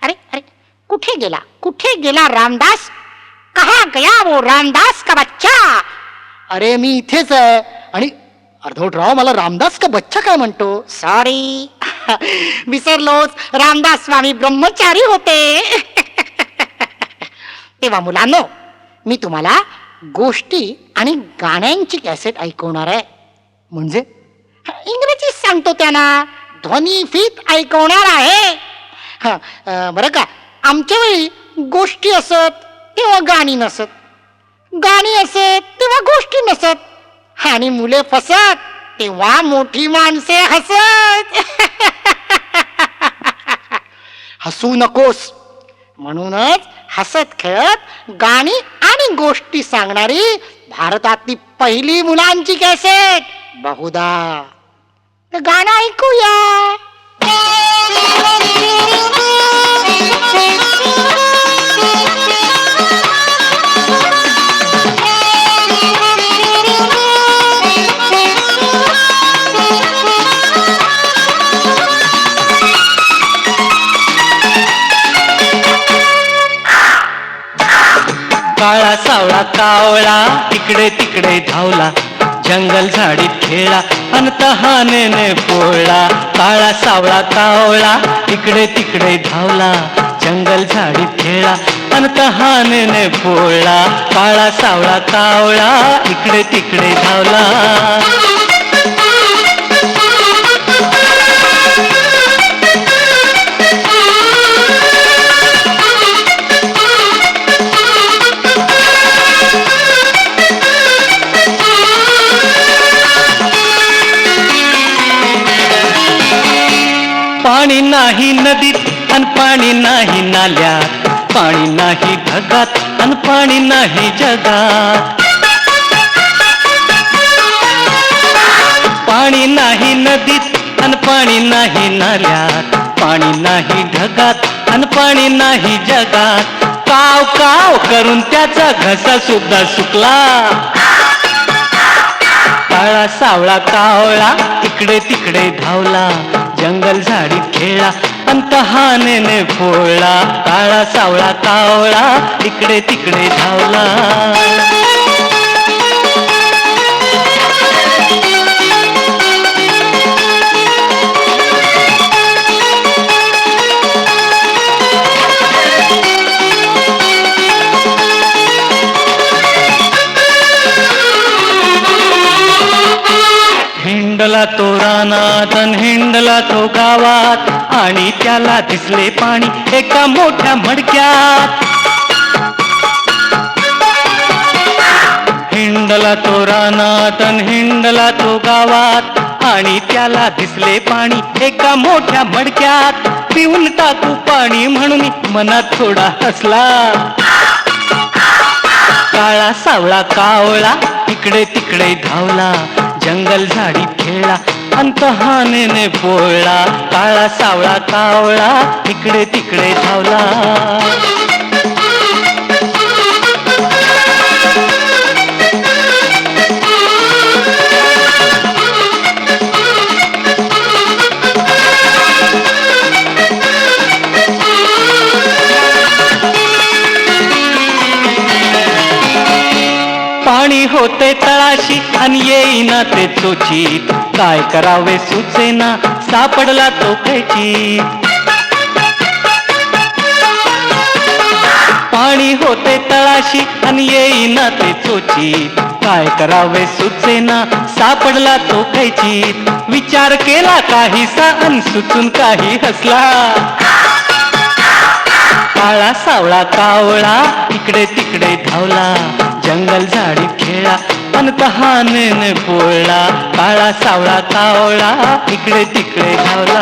अरे अरे, कुठे गेला रामदास? कहा गया वो रामदास का बच्चा? अरे मी इथेच आहे. आणि अर्धवट राव मला रामदास का बच्चा काय म्हणतो? सॉरी, विसरलोच. रामदास स्वामी ब्रह्मचारी होते. तेव्हा मुलांनो, मी तुम्हाला गोष्टी आणि गाण्यांची कॅसेट ऐकवणार आहे. म्हणजे इंग्रजीत सांगतो त्यांना, ध्वनी फीत ऐकवणार आहे. बरं का, आमच्या वेळी गोष्टी असत तेव्हा गाणी नसत, गाणी असत तेव्हा गोष्टी नसत, आणि मुले फसत तेव्हा मोठी माणसे हसत. हसू नकोस. म्हणूनच हसत खेळत गाणी आणि गोष्टी सांगणारी भारतातली पहिली मुलांची कॅसेट बहुधा. गाणं ऐकूया. काळा सावळा कावळा इकडे तिकडे धावला, जंगल झाडीत खेळला अन तहानेने पोळला. काळा सावळा कावळा इकडे तिकडे धावला, जंगल झाडीत खेळला अन तहानेने पोळला. काळा सावळा कावळा इकडे तिकडे धावला. पाणी नाही नदीत अन पाणी नाही नाल्यात, पाणी नाही ढगात अन पाणी नाही जगात. पाणी नाही नदीत अन पाणी नाही नाल्यात, पाणी नाही ढगात अन पाणी नाही जगात. काव काव करून त्याचा घसा सुद्धा सुकला. काळा सावळा कावळा इकडे तिकडे धावला, जंगल झाडीत खेळला अन तहानेने पोळला. काळा सावळा कावळा इकडे तिकडे धावला. हिंडला तो रानात अन हिंडला तो गावात, आणि त्याला दिसले पाणी एका मोठ्या मडक्यात. हिंडला तो रानात अन हिंडला तो गावात, आणि त्याला दिसले पाणी एका मोठ्या मडक्यात. पिऊन टाकू पाणी म्हणून मनात थोडा हसला. काळा सावळा कावळा इकडे तिकडे धावला, जंगल झाडीत खेळला अन तहानेने पोळला. काळा सावळा कावळा इकडे तिकडे धावला. पाणी होते तळाशी आणि येईना ते चोचीत, काय करावे सुचेना सापडला तो कैचीत. पाणी होते तळाशी आणि येईना ते चोचीत, काय करावे सुचेना सापडला तो कैचीत. विचार केला काहीसा अन सुचून काही हसला. काळा सावळा कावळा इकडे तिकडे धावला, जंगल झाडीत खेळला अन तहानेने पोळला. काळा सावळा कावळा इकडे तिकडे धावला.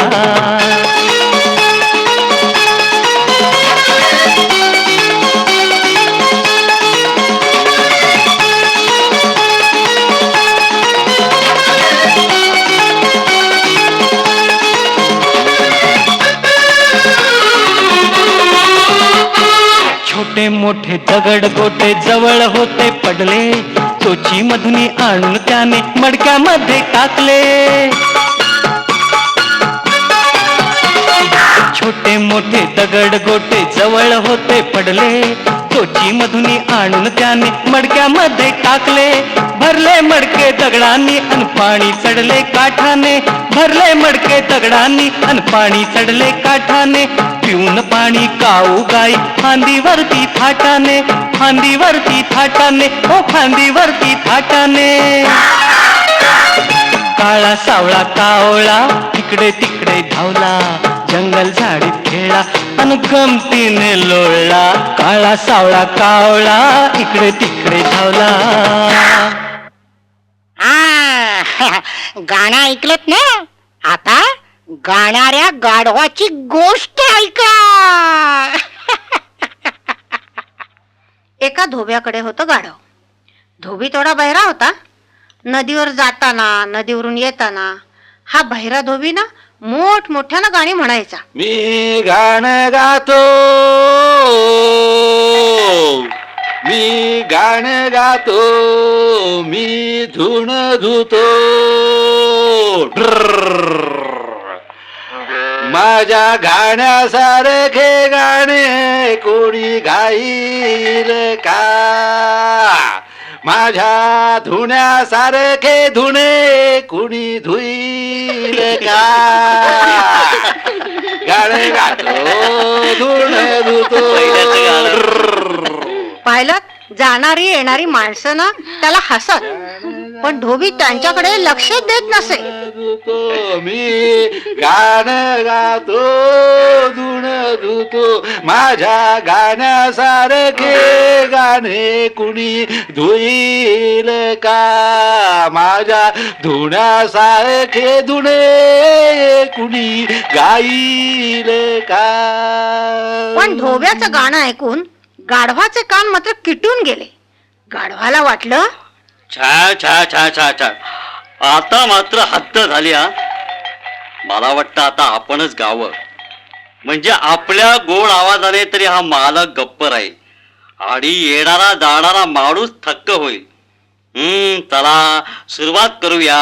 छोटे मोठे दगड गोटे जवळ होते पडले, चोची मधुनी आणून त्याने मडक्यामध्ये टाकले. दगडांनी अन पाणी चढले काठाने, भरले मडके दगडांनी अन पाणी चढले काठाने, पिऊन पाणी काऊ गाई फांदीवरती थाटाने, फांदीवरती थाटाने, ओ फांदीवरती थाटाने. काळा सावळा कावळा इकडे तिकडे धावला, जंगल झाडीत खेळला अन गमतीने लोळला. काळा सावळा कावळा इकडे तिकडे धावला. गाणं ऐकलत ना? आता गाणाऱ्या गाढवाची गोष्ट ऐका. एका धोब्याकडे होतं गाढव. धोबी थोडा बहिरा होता. नदीवर जाताना, नदीवरून येताना हा बहिरा धोबी ना मोठमोठ्यानं गाणी म्हणायचा. मी गाणं गातो, मी गाणं गातो, मी धुण धुतो. माझ्या गाण्यासारखे गाणे कोणी गाईल का? माझ्या धुण्यासारखे धुणे कुणी धुईल का? गाणं गातो, धुण धुतो. पाहिलं, जाणारी येणारी माणसं ना त्याला हसत, पण धोबी त्यांच्याकडे लक्ष देत नसे. मी गाणं गातो, धुण धुतो. माझ्या गाण्यासारखे गाणे कुणी धुईल का? माझ्या धुण्यासारखे धुणे कुणी गाईल का? पण धोब्याचं गाणं ऐकून गाढवाचे कान मात्र किटून गेले. गाढवाला वाटलं, छा छा छा छा छा, आता मात्र हद्द झाली हा. मला वाटतं आता आपणच गावं, म्हणजे आपल्या गोड आवाजाने तरी हा मालक गप्प राहील आणि येणारा जाणारा माणूस थक्क होईल. चला सुरुवात करूया.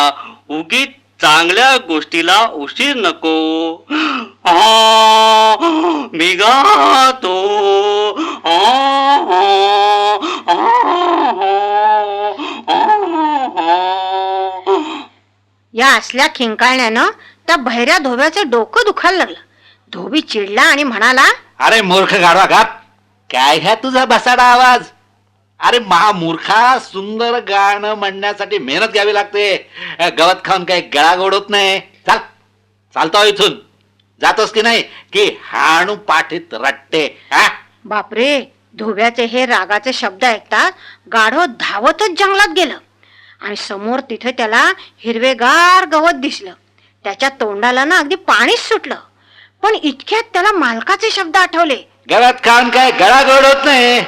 उगीच चांगल्या गोष्टीला उशीर नको. मी गातो. या असल्या खिंकाळण्यानं त्या बहिऱ्या धोब्याचं डोकं दुखायला लागलं. धोबी चिडला आणि म्हणाला, अरे मूर्ख गाढवा का? काय ह्या तुझा बसाडा आवाज? अरे महामूर्खा, सुंदर गाणं म्हणण्यासाठी मेहनत घ्यावी लागते. गवत खाऊन काही गळा गोड होत नाही. चाल, चालतो इथून. जातोस की नाही की हाणू पाठीत रट्टे. बापरे. धोब्याचे हे रागाचे शब्द ऐकतात गाढव धावतच जंगलात गेलं आणि समोर तिथे त्याला हिरवेगार गवत दिसलं. त्याच्या तोंडाला ना अगदी पाणीच सुटलं. पण इतक्यात त्याला मालकाचे शब्द आठवले. गवत खाऊन काय गळा गोड होत नाही.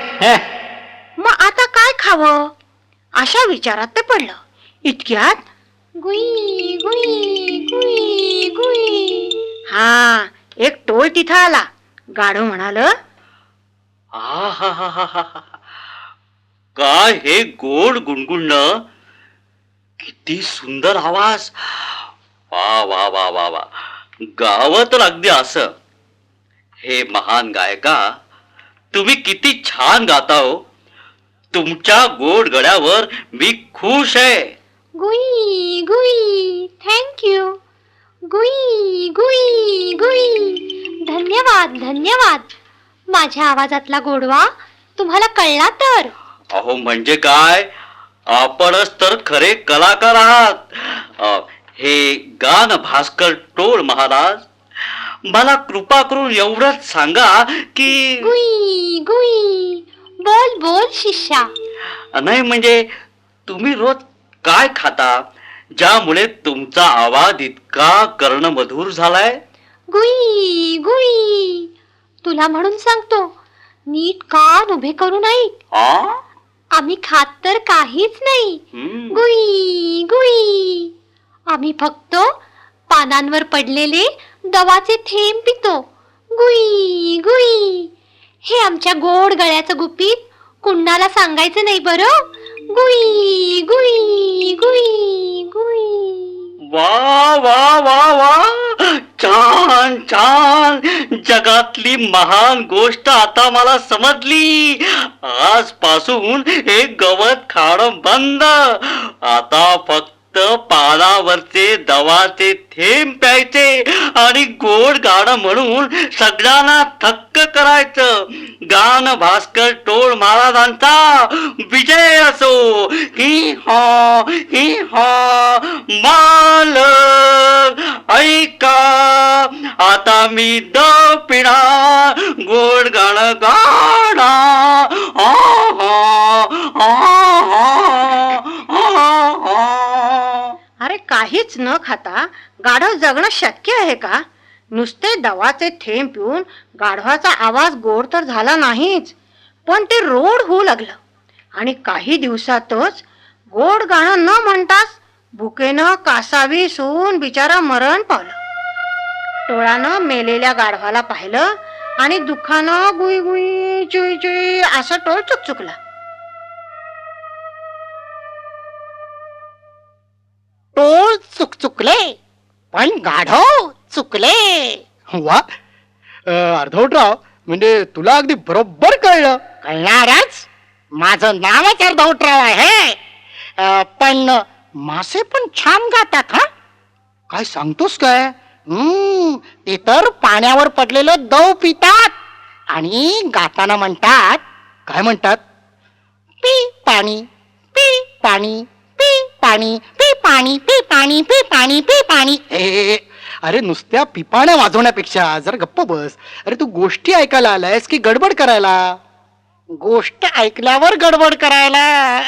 मग आता काय खावं अशा विचारात ते पडलं. इतक्यात गुई गुई गुई गुई, हा एक टोळ तिथं आला. गाढव म्हणाल, काय हे गोड गुणगुणणं, किती सुंदर आवाज. वा वा वा वा वा. गावं तर अगदी असं. हे महान गायका, तुम्ही किती छान गाता हो. तुमच्या गोड गळ्यावर मी खुश आहे. गुई गुई, थँक्यू. गुई गुई गुई, धन्यवाद धन्यवाद. माझ्या आवाजातला गोडवा तुम्हाला कळला तर. अहो म्हणजे काय, आपणच तर खरे कलाकार आहात. हे गान भास्कर टोळ महाराज, मला कृपा करून एवढंच सांगा की गुई गुई, बोल बोल शिष्या. नाही म्हणजे तुम्ही रोज काय खाता ज्यामुळे तुमचा आवाज इतका कर्णमधुर झालाय? गुई गुई, तुला म्हणून सांगतो, नीट कान उभे करून ऐक. आम्ही खात तर काहीच नाही. गुई गुई, आम्ही फक्त पानांवर पडलेले दवाचे थेंब पितो. गुई गुई, हे आमच्या गोड गळ्याचं गुपित कुणाला सांगायचं नाही बरं. गुई गुई गुई गुई. वा वा वा वा, छान छान. जगातली महान गोष्ट आता मला समजली. आजपासून हे गवत खाणं बंद. आता फक्त फक्त पानावरचे दवाचे थेंब प्यायचे आणि गोड गाणं म्हणून सगळ्यांना थक्क करायचं. गान भास्कर टोळ महाराजांचा विजय असो. ही हा मालक ऐका, आता मी दव पिणार, गोड गाणं गाणा. अरे काहीच न खाता गाढव जगणं शक्य आहे का? नुसते दवाचे थेंब पिऊन गाढवाचा आवाज गोड तर झाला नाहीच, पण ते रोड होऊ लागलं आणि काही दिवसातच गोड गाणं न म्हणताच भुकेनं कासावी सून बिचारा मरण पावलं. टोळानं मेलेल्या गाढवाला पाहिलं आणि दुःखानं गुई गुई चुई चुई असं टोळ चुकचुकला. टोळ चुकचुकले पण गाढव चुकले. वा अर्धवटराव, म्हणजे तुला अगदी बरोबर कळलं. कळणारच, माझं नावच अर्धवटराव आहे. पण मासे पण छान गातात. हा, काय सांगतोस काय? ते तर पाण्यावर पडलेलं दव पितात आणि गाताना म्हणतात, काय म्हणतात? पी पाणी, पी पाणी, पी पाणी, पी पाणी, पी पाणी, पी पाणी, पी पाणी. ए, अरे नुसत्या पिपाण्या वाजवण्यापेक्षा जरा गप्प बस. अरे तू गोष्टी ऐकायला आलायस की गडबड करायला? गोष्ट ऐकल्यावर गडबड करायला.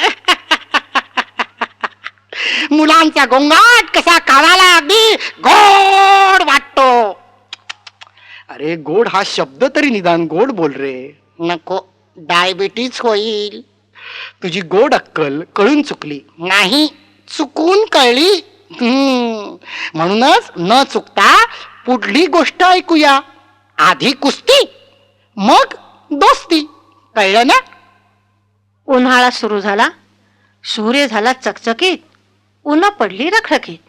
मुलांचा गोंगाट कसा कानाला अगदी गोड वाटतो. अरे गोड हा शब्द तरी निदान गोड बोल रे. नको, डायबिटीज होईल. तुझी गोड अक्कल कळून चुकली. नाही, चुकून कळली. म्हणूनच न चुकता पुढली गोष्ट ऐकूया. आधी कुस्ती, मग दोस्ती. कळलं ना? उन्हाळा सुरू झाला. सूर्य झाला चकचकीत, ऊन पडली रखरखीत.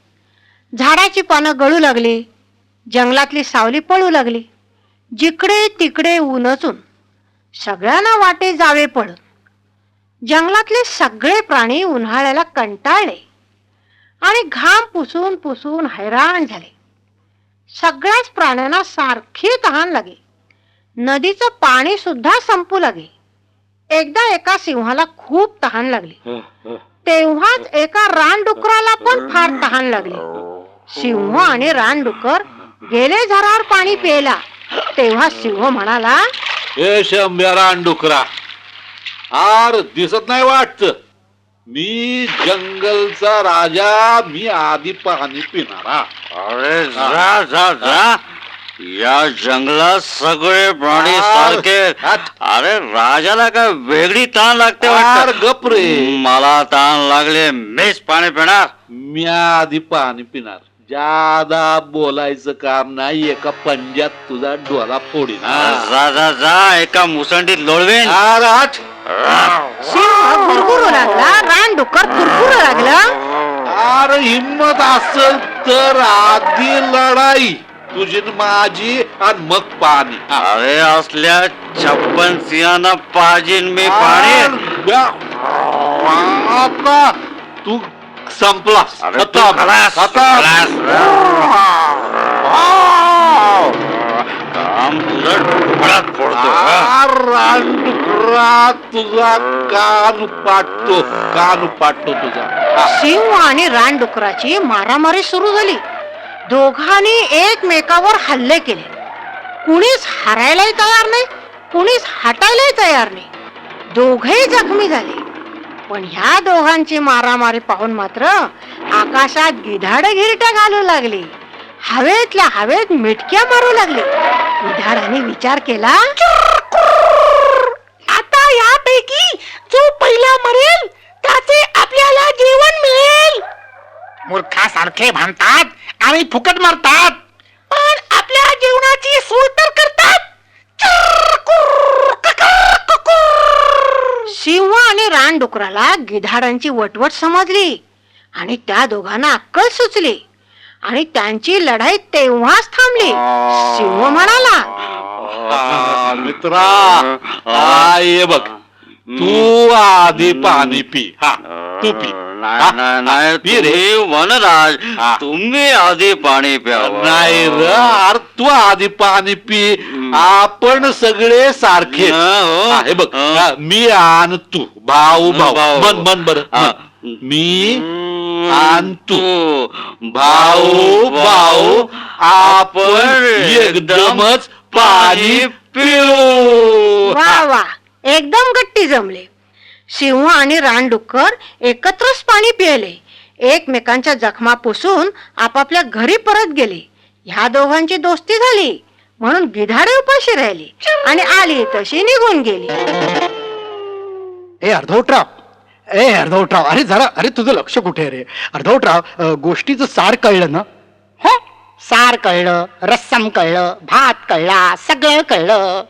झाडाची पानं गळू लागली, जंगलातली सावली पळू लागली. जिकडे तिकडे ऊनच ऊन, सगळ्यांना वाटे जावे पडून. जंगलातले सगळे प्राणी उन्हाळ्याला कंटाळले आणि घाम पुसून पुसून हैराण झाले. सगळ्याच प्राण्यांना सारखी तहान लागे. नदीचं पाणी सुद्धा संपू लागे. एकदा एका सिंहाला खूप तहान लागली. तेव्हाच एका रानडुकराला पण फार तहान लागली. सिंह आणि रानडुकर गेले झरावर पाणी प्यायला. तेव्हा सिंह म्हणाला, ए शंभ्या रानडुकरा, आर दिसत नाही वाटत? मी जंगलचा राजा, मी आधी पाणी पिणारा. अरे जा जा जा, या जंगलात सगळे प्राणी सारखे. अरे राजाला काय वेगळी ताण लागते आर वाटतं? गप रे, मला ताण लागले, मीच पाणी पिणार. मी आधी पाणी पिणार. जादा बोलायचं काम नाही, एका पंजात तुझा डोला फोडीना. जा जा जा, एका मुसंडीत लोळवेन. आर आठ. सिंह गुरगुरू लागला, रानडुकर कुरकुरू लागलं. आर हिम्मत असेल तर आधी लढाई तुझी न माझी, आणि मग पाणी. अरे असल्या 56 सिंहांना पाजीन मी पाणी. आता तू संपलास. अरे तू खलास, खलास. काम तुझं डोळ्यात फोडतो. रानडुकरा तुझा कान पाटतो तुझा. सिंह आणि रानडुकराची मारामारी सुरू झाली. दोघांनी एकमेकावर हल्ले केले. कुणीच हारायलाही तयार नाही, कुणीच हटायलाही तयार नाही. दोघेही जखमी झाले. पण ह्या दोघांची मारामारी पाहून मात्र आकाशात गिधाड घिरट्या घालू लागली. हवेतल्या हवेत मिटक्या मारू लागली. गिधाडाने विचार केला, आता यापैकी जो पहिला मरेल त्याचे आपल्याला जेवण मिळेल. मूर्खासारखे भांडतात आणि फुकट मारतात, पण आपल्या जेवणाची सोय तर करतात. सिंह आणि रानडुकराला गिधाडांची वटवट समजली आणि त्या दोघांना अक्कल सुचली आणि त्यांची लढाई तेव्हाच थांबली. सिंह म्हणाला, मित्रा, ये बघ, तू आधी पाणी पी. हा, तू पी. नाही पी रे. तुम्ही वनराज हा. तुम्ही आधी पाणी प्यावं. नाही र अरे तू आधी पाणी पी. आपण सगळे सारखे हो. हे बघ हा. मी आणि तू भाऊ भाऊ भाऊ. मन बर हा. मी आणि तू भाऊ भाऊ आपण एकदमच पाणी पिऊ. वा वा एकदम गट्टी जमले. सिंह आणि रानडुक्कर एकत्रच पाणी पिले. एकमेकांच्या जखमा पुसून आपापल्या घरी परत गेले. ह्या दोघांची दोस्ती झाली म्हणून गिधाडे उपाशी राहिली आणि आली तशी निघून गेली. ए अर्धवटराव अरे जरा अरे तुझं लक्ष कुठे आहे रे अर्धवटराव गोष्टीचं सार कळलं ना? हो सार कळलं, रस्सम कळलं, भात कळला, सगळं कळलं.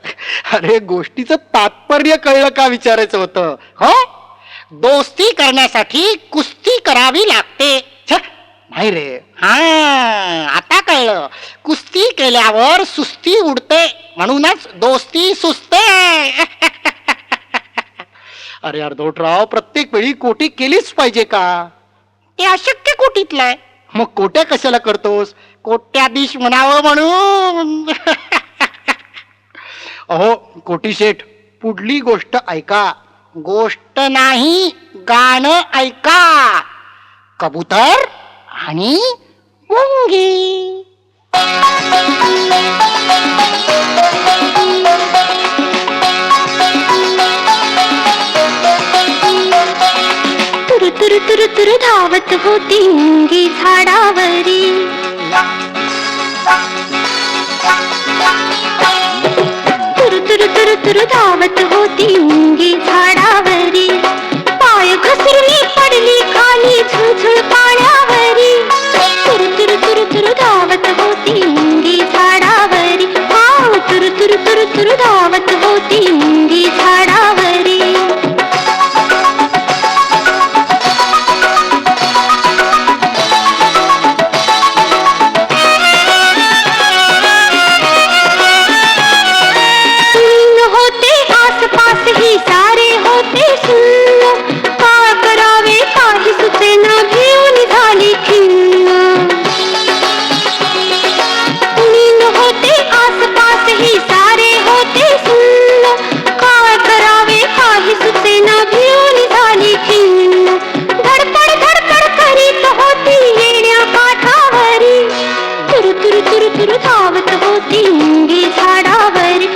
अरे गोष्टीचं तात्पर्य कळलं का विचारायचं होतं. हो दोस्ती करण्यासाठी कुस्ती करावी लागते. छे, नाही रे. हा आता कळलं. कुस्ती केल्यावर सुस्ती उडते म्हणूनच दोस्ती सुचते. अरे अर्धवटराव प्रत्येक वेळी कोटी केलीच पाहिजे का? ते अशक्य कोटीतलं आहे. मग कोट्या कशाला करतोस? कोट्याधीश म्हणावं म्हणून. अहो कोटी शेठ पुढली गोष्ट ऐका. गोष्ट नाही गाणं ऐका. कबूतर आणि मुंगी. तुरु तुरु तुरु तुरु धावत होती मुंगी झाडावरी. तुरु तुरु तुरु तुरु धावत होती मुंगी झाडावरी. पाय घसरली पडली खाली झुळझुळ पाण्यावरी. तुरु तुरु तुरु तुरु धावत होती मुंगी झाडावरी. तुरु तुरु तुरु तुरु धावत होती मुंगी झाडावरी. सारे होते सुन्न. काय करावे काही सुचेना भिवून झाली खिन्न. कुणी होते आसपास ही सारे होते सुन्न. काय करावे काही सुचेना भिवून झाली खिन्न. धडपड धडपड करीत होती येण्या काठावरी. तुरु तुरु तुरु तुरु धावत होती मुंगी झाडावरी.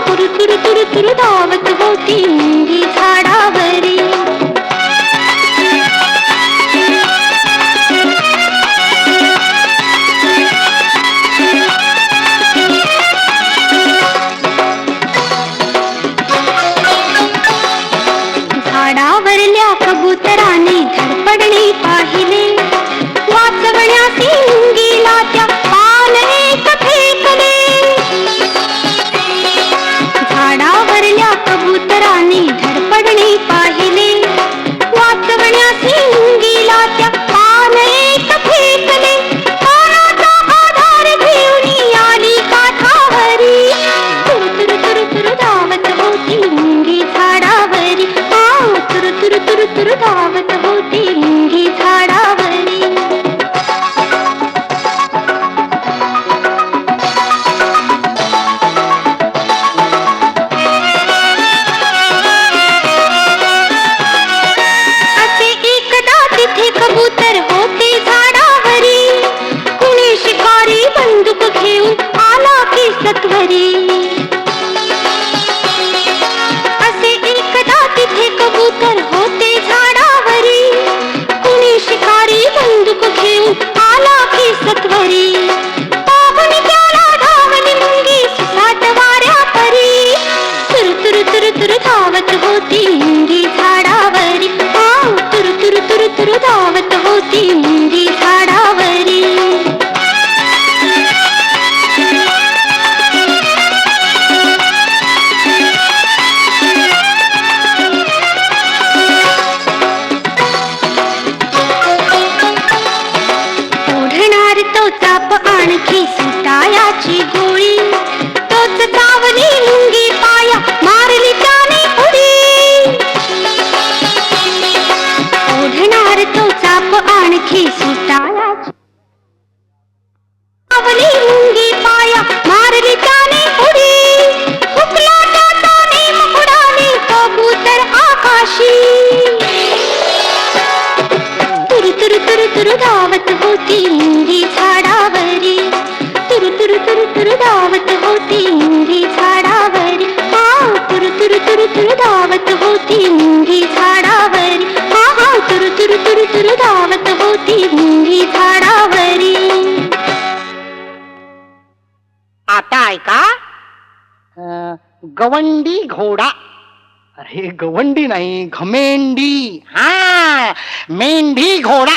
तुरु तुरु तुरु तुरु धावत होती मुंगी झाडावरी. झाडावरल्या कबुतराने धडपडणे पाहिले. वाचवण्यासी मुंगीला त्या पान एक फेकले. झाडावरल्या कबुतराने धडपडणे पाहिले. वाचवण्यासी मुंगीला त्या पान एक फेकले. पानाचा आधार घेऊन आली काठावरी. तुरु तुरु तुरु तुरु धावत होती मुंगी झाडावरी. तुरु तुरु तुरु तुरु धावत होती मुंगी झाडावरी. असे एकदा तिथे कबूतर होते झाडावरी. कुणी शिकारी बंदूक घेऊन आला की सत्वरी. असे एकदा तिथे कबूतर होते झाडावरी. कुणी शिकारी बंदूक घेऊन आला की सत्वरी. पाहून त्याला धावली मुंगी सुसाट वाऱ्या परी. तुरु तुरु तुरु तुरु धावत होती मुंगी झाडावरी. तुरु तुरु तुरु तुरु धावत होती मुंगी झाडावरी. ओढणार तो चाप आणखी सुटायाची गोळी. तोच चावली मुंगी पाया मारली त्याने उडी. ओढणार ऐका. गवंडी घोडा. अरे गवंडी नाही, घमेंडी. हा, मेंढी घोडा.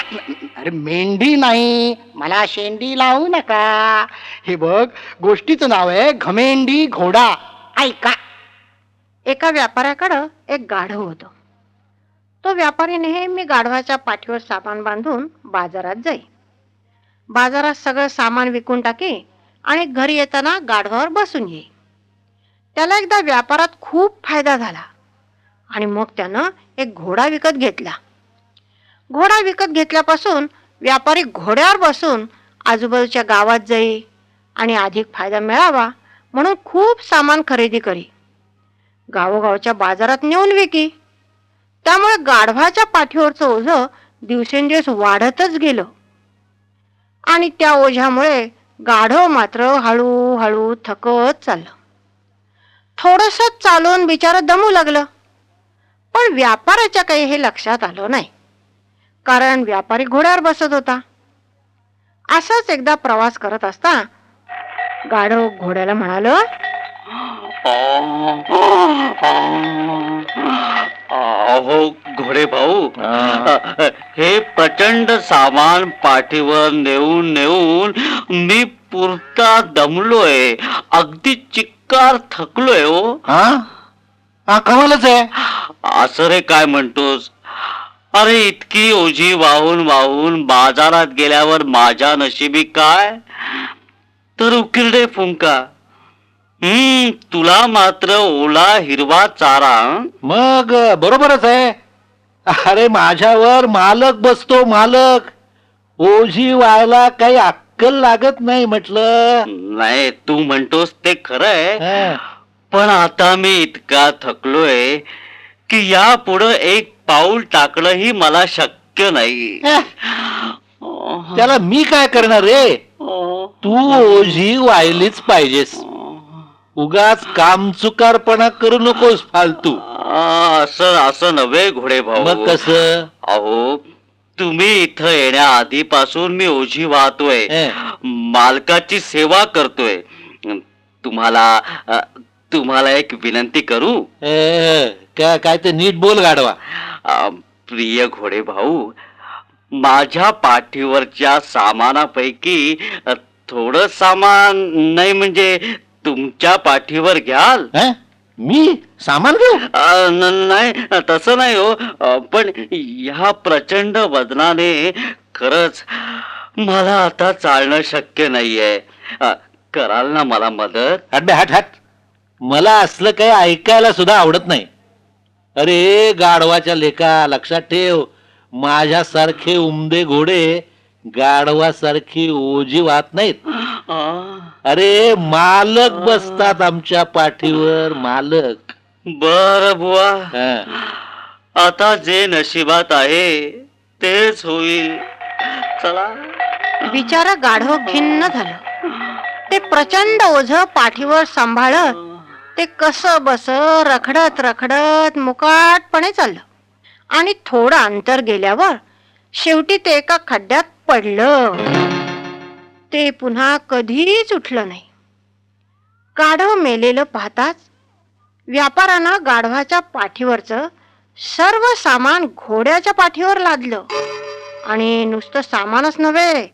अरे मेंढी नाही. मला शेंडी लावू नका. हे बघ, गोष्टीचं नाव आहे घमेंडी घोडा. ऐका. एका व्यापाऱ्याकडं एक गाढव होतं. तो व्यापारी नेहमी गाढवाच्या पाठीवर सामान बांधून बाजारात जाई. बाजारात सगळं सामान विकून टाके आणि घरी येताना गाढवावर बसून येई. त्याला एकदा व्यापारात खूप फायदा झाला आणि मग त्यानं एक घोडा विकत घेतला. घोडा विकत घेतल्यापासून व्यापारी घोड्यावर बसून आजूबाजूच्या गावात जाई आणि अधिक फायदा मिळावा म्हणून खूप सामान खरेदी करी. गावोगावच्या बाजारात नेऊन विकी. त्यामुळे गाढवाच्या पाठीवरचं ओझं दिवसेंदिवस वाढतच गेलं आणि त्या ओझ्यामुळे गाढव मात्र हळूहळू थकत चाललं. थोडस चालून बिचारं दमू लागलं. पण व्यापाऱ्याच्या काही हे लक्षात आलं नाही, कारण व्यापारी घोड्यावर बसत होता. असाच एकदा प्रवास करत असता गाढव घोड्याला म्हणालं, अहो घोडे भाऊ, हे प्रचंड सामान पाठीवर नेऊन नेऊन मी पुरता दमलोय, अगदी चिक्कार थकलोय हो. हा कमालच आहे. असं रे काय म्हणतोस? अरे इतकी ओझी वाहून वाहून बाजारात गेल्यावर माझ्या नशिबी काय तर उकिरडे फुंका. तुला मात्र ओला हिरवा चारा. मग बरोबरच आहे. अरे माझ्यावर मालक बसतो, मालक. ओझी व्हायला काही अक्कल लागत नाही म्हटलं. नाही, तू म्हणतोस ते खरंय, हं. पण आता मी इतका थकलोय की यापुढं एक पाऊल टाकणंही मला शक्य नाही. त्याला मी काय करणार रे? तू ओझी व्हायलीच पाहिजेस. उगाच कामचुकारपणा करू नकोस फालतू. असं असं नव्हे घोडे भाऊ. मग कसं? अहो, तुम्ही इथं येण्या आधीपासून मी ओझी वाहतोय, मालकाची सेवा करतोय. तुम्हाला एक विनंती करू? काय ते नीट बोल गाढवा. प्रिय घोडे भाऊ, माझ्या पाठीवरच्या सामानापैकी थोडं सामान, नाही म्हणजे तुमच्या पाठीवर घ्याल? मी सामान घेऊ? नाही, तसं नाही हो, पण ह्या प्रचंड वजनाने खरंच मला आता चालणं शक्य नाहीये. कराल ना मला मदत? हट बे हट हट. मला असलं काही ऐकायला सुद्धा आवडत नाही. अरे गाढवाच्या लेका, लक्षात ठेव, माझ्यासारखे उमदे घोडे गाढवासारखी ओझी वाहत नाहीत. अरे मालक बसतात आमच्या पाठीवर, मालक. बर बुवा, हं. आता जे नशिबात आहे तेच होईल. चला. बिचारा गाढव खिन्न झालं. ते प्रचंड ओझ पाठीवर सांभाळत ते कसं बस रखडत रखडत मुकाटपणे चाललं आणि थोडं अंतर गेल्यावर शेवटी ते एका खड्ड्यात पडलं. ते पुन्हा कधीच उठलं नाही. गाढव मेलेलं पाहताच व्यापाऱ्यानं गाढवाच्या पाठीवरचं सर्व सामान घोड्याच्या पाठीवर लादलं आणि नुसतं सामानच नव्हे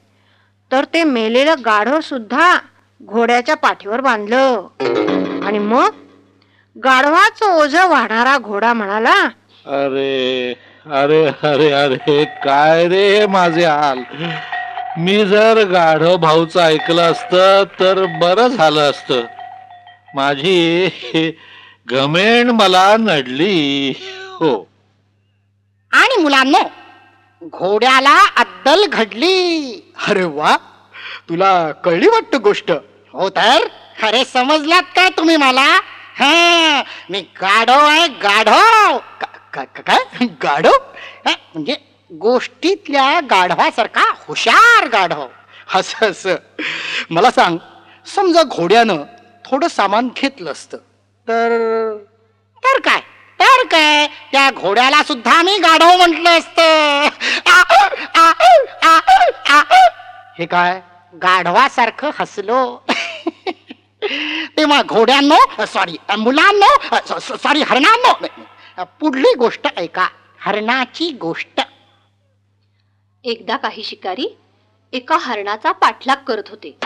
तर ते मेलेलं गाढव सुद्धा घोड्याच्या पाठीवर बांधलं. आणि मग गाढवाचं ओझं वाढणारा घोडा म्हणाला, अरे अरे अरे अरे काय रे माझे हाल. मी जर गाढव भाऊचं ऐकलं असतं तर बरं झालं असतं. माझी घमेंड मला नडली. हो. आणि मुलांनो, घोड्याला अद्दल घडली. अरे वा, तुला कळली वाटतं गोष्ट. हो तर खरे समजलात काय तुम्ही मला? हा, मी गाढव आहे, गाढव. काय गाढव? म्हणजे गोष्टीतल्या गाढवासारखा हुशार गाढव. असं मला सांग, समजा घोड्यानं थोडं सामान घेतलं असतं तर काय त्या घोड्याला सुद्धा मी गाढव म्हटलं असतं. हे काय? गाढवासारखं हसलो. तेव्हा घोड्यांनो सॉरी मुलांनो सॉरी हरणांनो पुढली गोष्ट ऐका. हरणाची गोष्ट. एकदा काही शिकारी एका हरणाचा पाठलाग करत होते.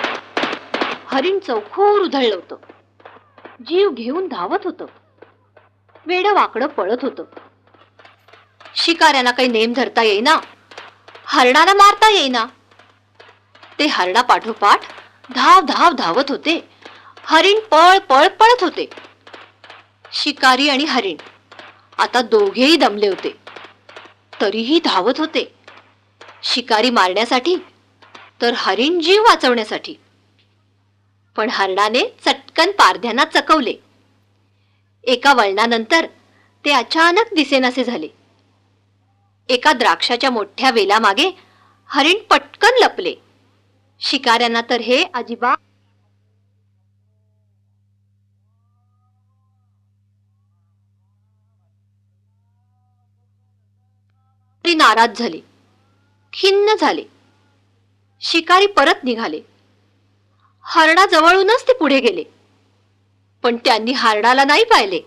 हरिण चौखोर उधळलं होतं. जीव घेऊन धावत होतं. वेडं वाकडं पळत होतं. शिकाऱ्यांना काही नेम धरता येईना, हरणाला मारता येईना. ते हरणा पाठोपाठ धाव धाव धावत होते. हरिण पळ पळ पळत होते. शिकारी आणि हरिण आता दोघेही दमले होते, तरीही धावत होते. शिकारी मारण्यासाठी तर हरिण जीव वाचवण्यासाठी. पण हरणाने चटकन पारध्यांना चकवले. एका वळणानंतर ते अचानक दिसेनासे झाले. एका द्राक्षाच्या मोठ्या वेलामागे हरिण पटकन लपले. शिकाऱ्यांना तर हे अजिबात नाराज झाले, खिन्न झाले. शिकारी परत निघाले. हरणाजवळूनच ते पुढे गेले, पण त्यांनी हरणाला नाही पाहिले.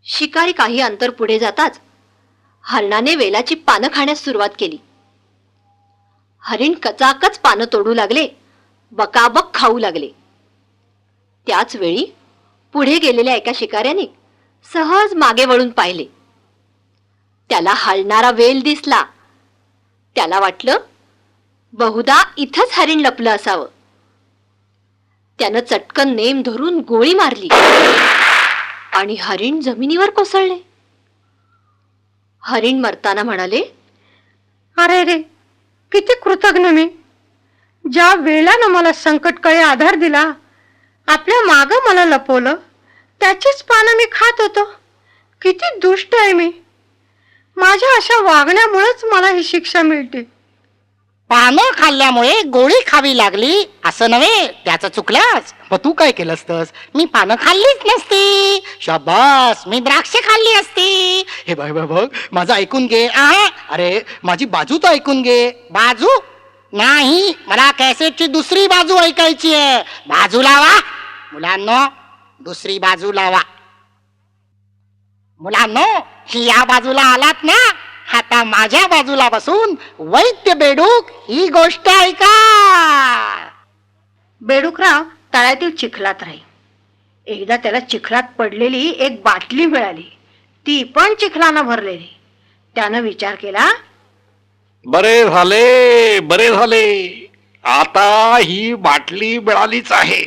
शिकारी काही अंतर पुढे जाताच हरणाने वेलाची पानं खाण्यास सुरुवात केली. हरिण कचाकच पानं तोडू लागले, बकाबक खाऊ लागले. त्याच वेळी पुढे गेलेल्या एका शिकाऱ्याने सहज मागे वळून पाहिले. त्याला हलणारा वेल दिसला. त्याला वाटलं बहुधा इथंच हरिण लपलं असावं. त्यानं चटकन नेम धरून गोळी मारली आणि हरिण जमिनीवर कोसळले. हरिण मरताना म्हणाले, अरे रे, किती कृतज्ञ मी. ज्या वेळानं मला संकटकाळी आधार दिला, आपल्या माग मला लपवलं, त्याचीच पानं मी खात होतो. किती दुष्ट आहे मी. माझ्या अशा वागण्यामुळेच मला ही शिक्षा मिळते. पानं खाल्ल्यामुळे गोळी खावी लागली असं नव्हे, त्याचं चुकलंच. मग तू काय केलं असतंस? मी पानं खाल्लीच नसती. शाबास, मी द्राक्षे खाल्ली असती. हे बघ बघ बघ, माझं ऐकून घे. आ, अरे माझी बाजू तर ऐकून घे. बाजू नाही, मला कॅसेटची दुसरी बाजू ऐकायची आहे. बाजू लावा मुलांनो, दुसरी बाजू लावा. मुलांनो, या बाजूला आलात ना, आता माझ्या बाजूला बसून वैद्य बेडूक ही गोष्ट ऐका. बेडूकराव तळ्यातील चिखलात राही. एकदा त्याला चिखलात पडलेली एक बाटली मिळाली, ती पण चिखलानं भरलेली. त्यानं विचार केला, बरे झाले बरे झाले, आता ही बाटली मिळालीच आहे.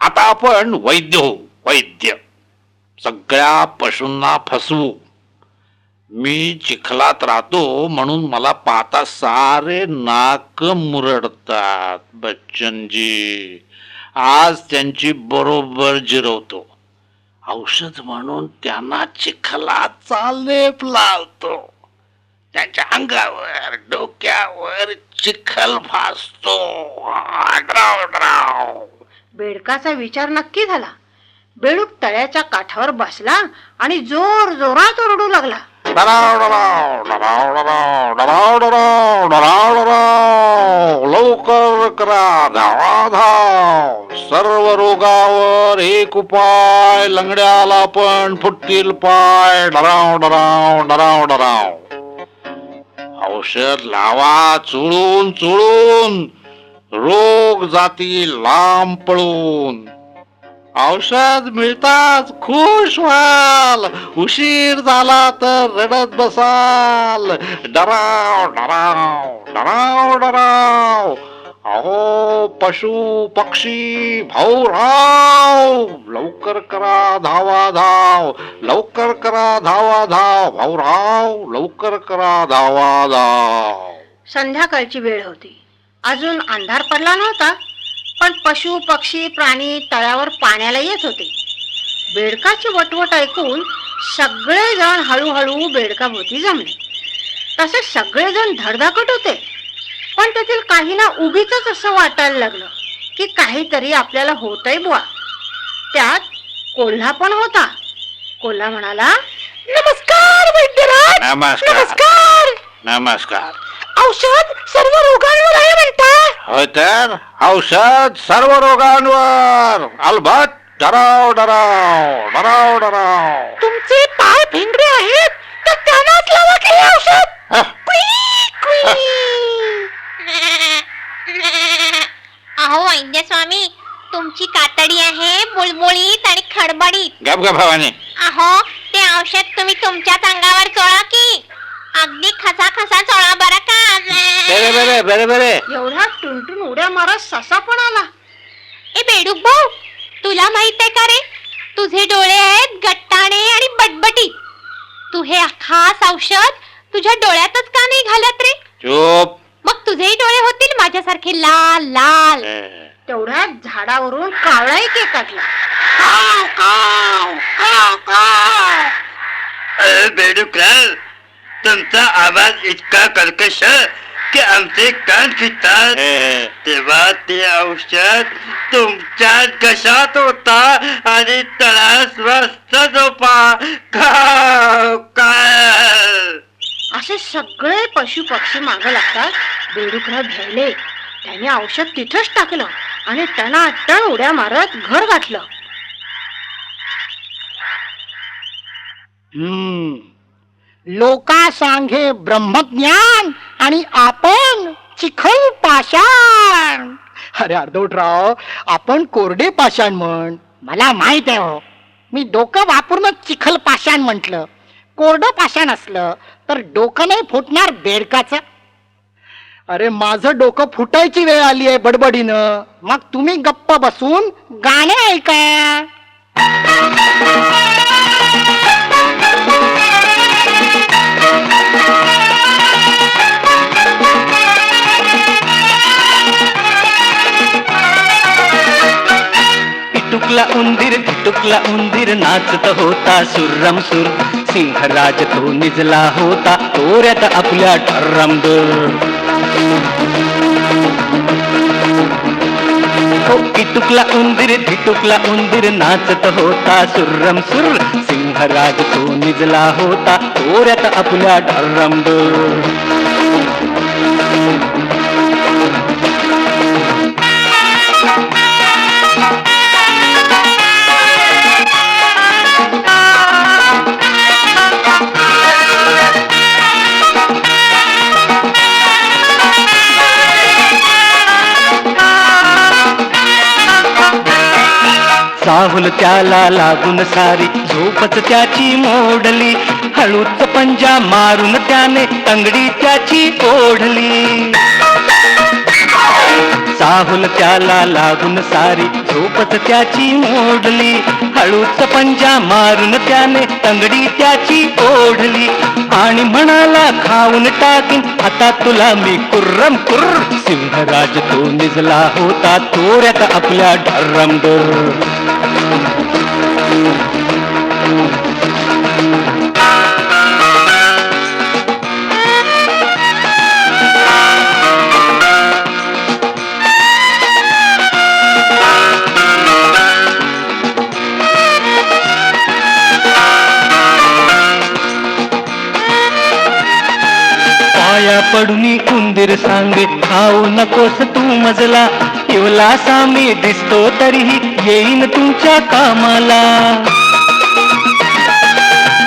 आता आपण वैद्य होऊ, वैद्य. सगळ्या पशूंना फसवू. मी चिखलात राहतो म्हणून मला पाहता सारे नाक मुरडतात. बच्चनजी, आज त्यांची बरोबर जिरवतो. औषध म्हणून त्यांना चिखलाचा लेप लावतो. त्यांच्या अंगावर डोक्यावर चिखल फासतो. Drive drive. बेडकाचा विचार नक्की झाला. बेडूक तळ्याच्या काठावर बसला आणि जोर जोरात ओरडू लागला, डराव डराव डराव डराव डराव डराव डराव डराव. लवकर करा, धावा धाव. सर्व रोगावर एक उपाय, लंगड्याला पण फुटतील पाय. डराव डराव डराव डराव. औषध लावा चुळून चुळून, रोग जातील लांब पळून. औषध मिळताच खुश व्हाल, उशीर झाला तर रडत बसाल. डराव डराव डराव डराव. अहो पशु पक्षी भाऊराव, लवकर करा धावा धाव. लवकर करा धावा धाव. भाऊराव, लवकर करा धावा धाव. संध्याकाळची वेळ होती. अजून अंधार पडला नव्हता, पण पशु पक्षी प्राणी तळ्यावर पाण्याला येत होते. बेडकाची वटवट ऐकून सगळेजण हळूहळू बेडकाभोवती जमले. तसे सगळेजण धडधाकट होते, पण त्यातील काहींना उगीच असं वाटायला लागलं की काहीतरी आपल्याला होतंय बुवा. त्यात कोल्हा पण होता. कोल्हा म्हणाला, नमस्कार वैद्यराज. नमस्कार नमस्कार. नमस्कार. औषध सर्व रोगांवर आहे म्हणता. होय तर औषध सर्व रोगांवर अलबत डराव डराव डराव डराव. तुमचे पाय भिंगरे आहेत तर त्यांनाच लावा की हे औषध. हं. अहो वैद्य स्वामी, तुमची कातडी आहे बुळबुळीत आणि खडबडीत. गप गप भवानी. अहो ते औषध तुम्ही तुमच्याच अंगावर चोळा की. अगदी खसा खसा चोळा बरं का. बरे बरे बरे बरे. एवढ्या टुनटुन उड्या मारत ससा पण आला. ए बेडूक भाऊ, तुला माहित आहे का रे, तुझे डोळे आहेत गट्टाणे आणि बटबटी. तू हे खास औषध तुझ्या डोळ्यातच का नाही घालत रे? चूप. मग तुझेही डोळे होतील माझ्यासारखे लाल लाल. तेवढ्या झाडावरून कावळाही केकाटला. बेडूकराव, तुमचा आवाज इतका कर्कश की आमचे कान फिरतात. तेव्हा ते औषध तुमच्या घशात होता आणि तळास स्वस्त झोपा. काय असे सगळे पशु पक्षी माग लागतात. बेडूकराव भेळले. त्याने औषध तिथंच टाकलं आणि टणाटण उड्या मारत घर गाठलं. लोका सांगे ब्रह्मज्ञान आणि आपण चिखल पाषाण. अरे अर्धवटराव, आपण कोरडे पाषाण म्हण. मला माहित आहे हो, मी डोकं वापरूनच चिखल पाषाण म्हंटल. कोरडं पाषाण असलं तर डोकं नाही फुटणार बेडकाचं. अरे माझं डोकं फुटायची वेळ आली आहे बडबडीनं. मग तुम्ही गप्प बसून गाणे ऐका. टिटुकला उंदीर नाचत होता सुर्रम सुर. सिंहराज तो निजला होता तोऱ्यात आपल्या ठर्रमदूर. टिटुकला उंदीर नाचत होता सुर्रम सुर. सिंहराज तो निजला होता तोऱ्यात आपल्या ठर्रमदूर. साहुल त्याला लागून सारी झोपच त्याची मोडली. हळूच पंजा मारून त्याने तंगडी त्याची ओढली. साहुल त्याला लागून सारी झोपच त्याची मोडली. हळूच पंजा मारून त्याने तंगडी त्याची ओढली. आणि म्हणाला खाऊन टाकीन आता तुला मी कुर्रम कुर्र. सिंहराज तो निजला होता तोऱ्यात आपल्या ढर्रमडुर. पाया पडूनी उंदीर सांगे खाऊ नकोस तू मजला. इवला सामी दिसतो तरीही येईन तुमच्या कामाला.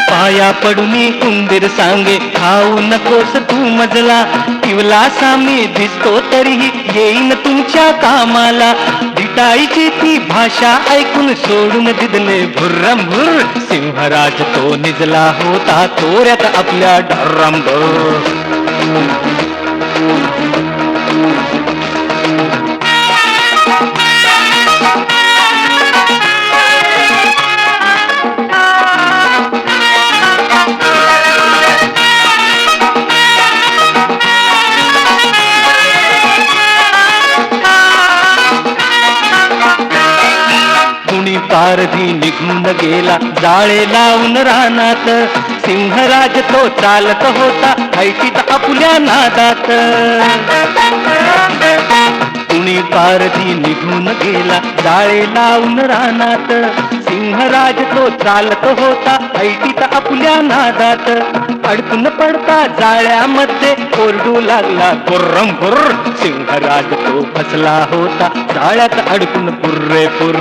पाया पडूनी उंदीर सांगे खाऊ नकोस तू मजला. इवला सामी दिसतो तरीही येईन तुमच्या कामाला. दिटाईची ती भाषा ऐकून सोडून दिदले भुर्रम भुर्र. सिंहराज तो निजला होता तोऱ्यात आपल्या ढर्रमढोर. पारधी निघून गेला जाळे लावून रानात. सिंहराज तो चालत होता ऐटीत आपल्या नादात. कुणी पारधी निघून गेला जाळे लावून रानात. सिंहराज तो चालत होता ऐटीत आपल्या नादात. अडकून पडता जाळ्यामध्ये ओरडू लागला कुर्रम कुर्र. सिंहराज तो फसला होता जाळ्यात अडकून पुर्रेपुर.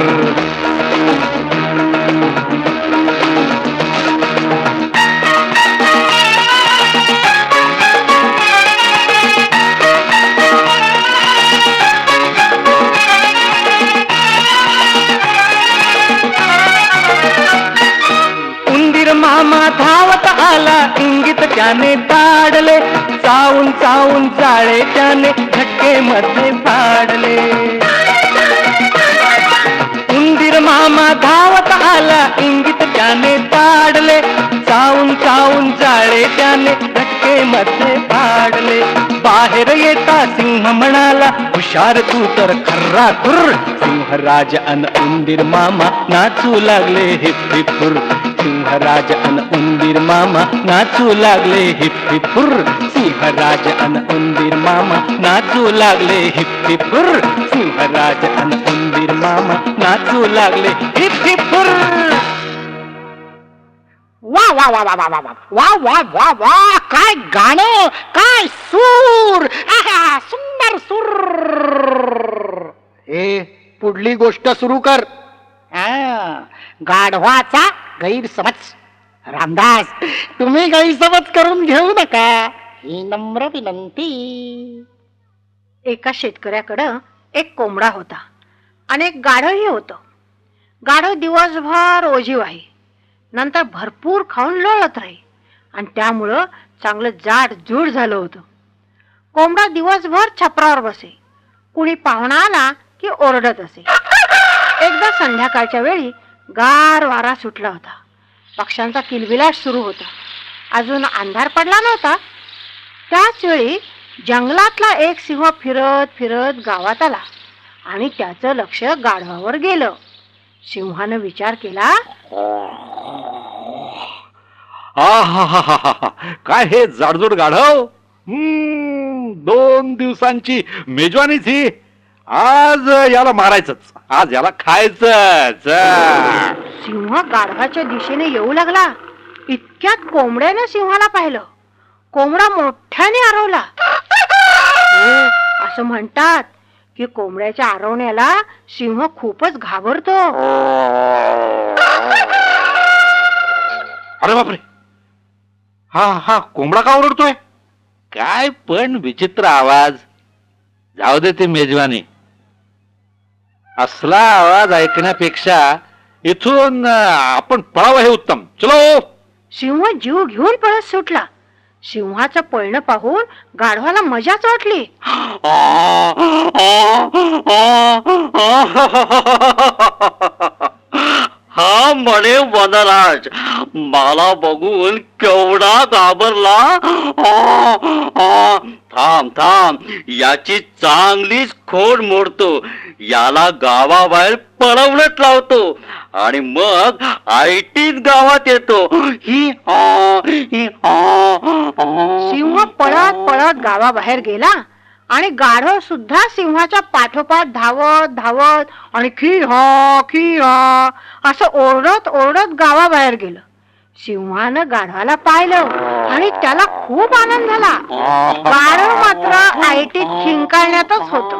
मामा धावत आला इंगित त्याने ताडले. चावून चावून जाळे त्याने झटके मध्ये पाडले. उंदीर मामा धावत आला इंगित त्याने ताडले. चावून चावून जाळे त्याने झटके मध्ये पाडले. बाहेर येता सिंह म्हणाला हुशार तू तर खर्रा खुर. सिंहराज अन उंदीर मामा नाचू लागले हिप हिप हुर. सिंहराज अन उंदीर मामा नाचू लागले हिप हिप हुर. सिंहराज अन उंदीर मामा नाचू लागले हिप हिप हुर. सिंहराज अन उंदीर मामा नाचू लागले हिप हिप हुर. वा वा वा वा वा वा वा वा वा वा, काय गाणं, काय सूर, आहा, सुंदर सूर. हे पुढली गोष्ट सुरू कर. गाढवाचा गैरसमज. रामदास, तुम्ही गैरसमज करून घेऊ नका, ही नम्र विनंती. एका शेतकऱ्याकडं एक कोंबडा होता आणि एक गाढवही होतं. गाढव दिवसभर ओझीवाही, नंतर भरपूर खाऊन लोळत राही आणि त्यामुळं चांगलं जाड जूड झालं होतं. कोंबडा दिवसभर छपरावर बसे, कुणी पाहुणा आला की ओरडत असे. एकदा संध्याकाळच्या वेळी गार वारा सुटला होता. पक्ष्यांचा किलबिलाट सुरू होता. अजून अंधार पडला नव्हता. त्याच वेळी जंगलातला एक सिंह फिरत फिरत गावात आला आणि त्याचं लक्ष गाढवावर गेलं. सिंहानं विचार केला, काय हे जाडजूड गाढव. 2 दिवसांची मेजवानीच ही. आज याला मारायचंच, आज याला खायचंच. सिंह गाढवाच्या दिशेने येऊ लागला. इतक्यात कोंबड्याने सिंहाला पाहिलं. कोंबडा मोठ्याने आरवला. असं म्हणतात की कोंबड्याच्या आरवण्याला सिंह खूपच घाबरतो. अरे बापरे, हा कोंबडा का ओरडतोय? काय पण विचित्र आवाज. जाऊ दे ते मेजवानी. असला आवाज ऐकण्यापेक्षा इथून आपण पळावं हे उत्तम. चलो. सिंह जीव घेऊन पळत सुटला. सिंहाचं पळणं पाहून गाढवाला मजाच वाटली. हा म्हणे वनराज मला बघून केवढा घाबरला. थांब थांब, याची चांगलीच खोड मोडतो, याला गावाबाहेर पळवण्यात लावतो आणि मग आयटीत गावात येतो. सिंह पळत पळत गावाबाहेर गेला आणि गाढव सुद्धा सिंहाच्या पाठोपाठ धावत धावत आणि खी हा असं ओरडत ओरडत गावाबाहेर गेलं. सिंहानं गाढवाला पाहिलं आणि त्याला खूप आनंद झाला. गाढव मात्र आयटीत खिंकाळण्यातच होत.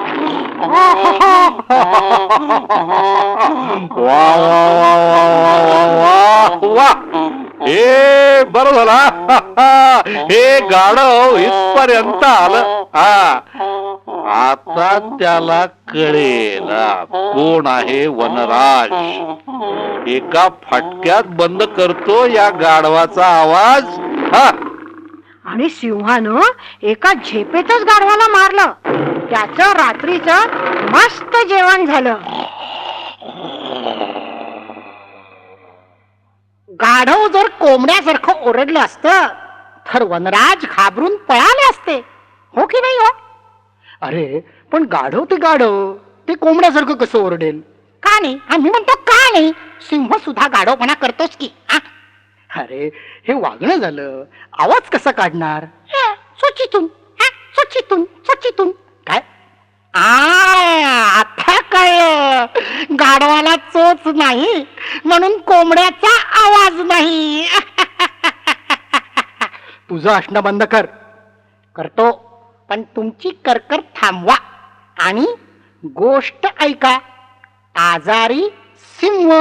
वा, हे बरं झाला. हे गाढव इथपर्यंत आलं. आता त्याला कळेल कोण आहे वनराज. एका फटक्यात बंद करतो या गाढवाचा आवाज. आणि सिंहानं एका झेपेतच गाढवाला मारलं. त्याचं रात्रीचं मस्त जेवण झालं. गाढव जर कोंबड्यासारखं ओरडलं असतं तर वनराज घाबरून पळाले असते, हो की नाही हो? अरे पण गाढव ते कोंबड्यासारखं कसं ओरडेल? का नाही? आम्ही म्हणतो का नाही, सिंह सुद्धा गाढवपणा करतोच की. अरे हे वागणं झालं, आवाज कसा काढणार? चोचीतून चोचीतून. काय? आता कळलं, गाढवाला चोच नाही म्हणून कोंबड्याचा आवाज नाही. तुझं असणं बंद कर. करतो, पण तुमची करकर थांबवा आणि गोष्ट ऐका. आजारी सिंह.